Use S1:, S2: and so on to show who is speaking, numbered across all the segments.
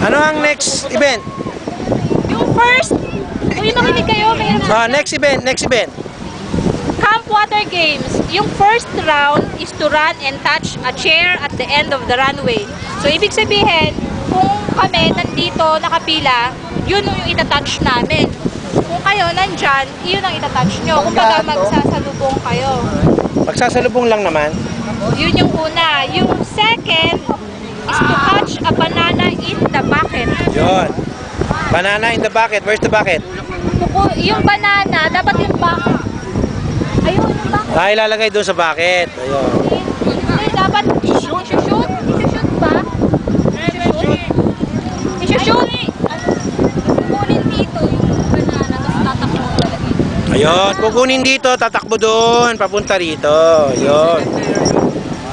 S1: Ano ang next event?
S2: Yung first, kung yung makinig kayo, mayroon na.
S1: Next event.
S2: Camp Water Games. Yung first round is to run and touch a chair at the end of the runway. So, ibig sabihin, kung kami nandito nakapila, yun yung itatouch namin. Kung kayo nandyan, yun ang itatouch nyo. Kung baga magsasalubong kayo.
S1: Magsasalubong lang naman.
S2: Yun yung una. Yung second is to catch a banana in the bucket.
S1: Yun. Banana in the bucket. Where's the bucket?
S2: Yung banana, dapat yung bucket. Ayun, yung bucket.
S1: Ilalagay doon sa bucket. Ayun.
S2: Hindi, dapat i-shoot. I-shoot ba? I-shoot. Kukunin dito yung banana, tapos tatakbo mo talaga.
S1: Ayun. Kukunin dito, tatakbo doon. Papunta rito. Ayun.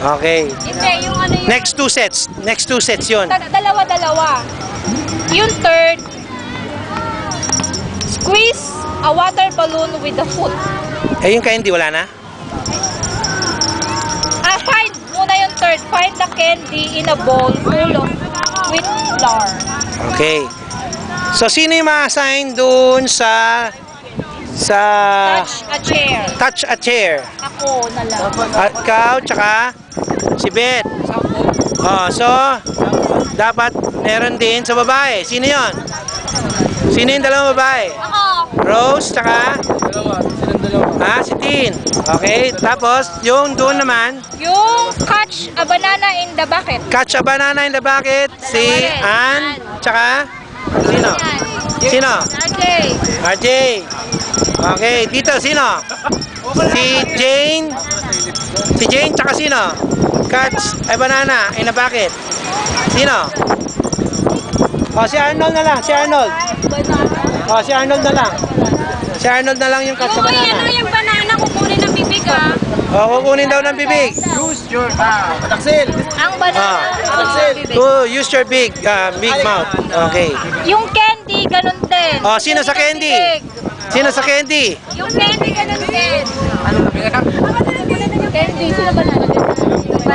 S1: Okay.
S2: Hindi, yung ano yung...
S1: Next two sets yun.
S2: Dalawa-dalawa. Yung third, squeeze a water balloon with the foot.
S1: Eh, yung candy, wala na?
S2: Find muna yung third. Find the candy in a bowl full of wheat flour.
S1: Okay. So, sino yung ma-assign doon sa
S2: Touch a chair.
S1: touch a chair?
S2: Ako na lang.
S1: Ikaw, tsaka si Beth. So, dapat meron din sa babae. Sino yon? Sino yung dalawang babae?
S2: Ako.
S1: Rose, tsaka? Si Tin. Okay, tapos, yung doon naman,
S2: Yung catch a banana in the bucket.
S1: catch a banana in the bucket, si Ann, tsaka? Sino? Sino?
S2: Okay.
S1: RJ. Okay, dito, sino? Si Jane. Si Jane, tsaka sino? Catch a banana in a bucket. Sino? Si Arnold na lang, si Arnold. Si Arnold na lang. Si Arnold na lang yung catch a banana.
S2: Yung banana kukunin ng bibig ah.
S1: Kukunin daw ng bibig.
S3: Use your pataksil.
S2: Ang banana.
S1: Use your big mouth. Okay.
S2: Yung candy, ganun din.
S1: Sino sa candy? Sino sa candy?
S2: Yung candy, ganun din. Candy, sino banana?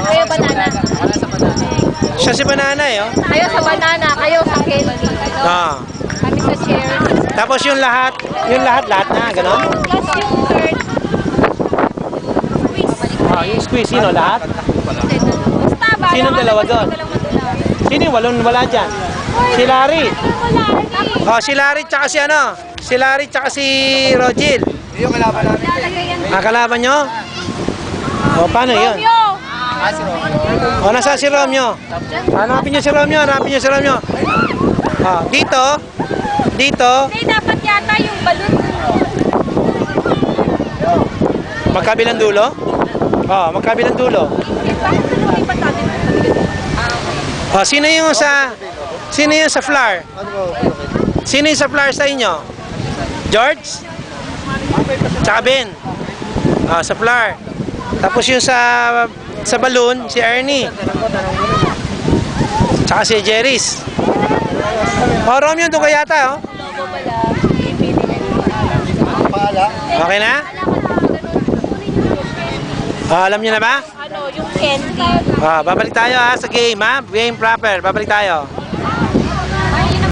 S2: Kayo banana.
S1: Siya si banana eh.
S2: Kayo sa banana, kayo sa candy. Kami sa chair.
S1: Tapos yung lahat na, gano'n?
S2: Plus yung third.
S1: Yung squeeze, sino? Lahat?
S2: Basta ba?
S1: Sino dalawa doon? Sino yung walong-wala dyan? Si Larry. Si Larry tsaka si ano? Si Larry tsaka si Rogil.
S3: Yung kalaban namin.
S1: Kalaban nyo? Paano yun?
S2: Romeo!
S1: Nasa si Romeo? Hanapin nyo si Romeo, Dito.
S2: Hindi, dapat yata yung balloon.
S1: Magkabilang dulo? Magkabilang dulo. Sino yung sa flower? Sino yung sa flower sa inyo? George? Tsaka Ben? Sa flower. Tapos yung sa balloon, si Ernie. Tsaka si Jerry's. Romeo, doon ka yata, Okay na? Alam niyo na ba?
S2: Ano, yung candy.
S1: Babalik tayo sa game, Game proper. Babalik tayo.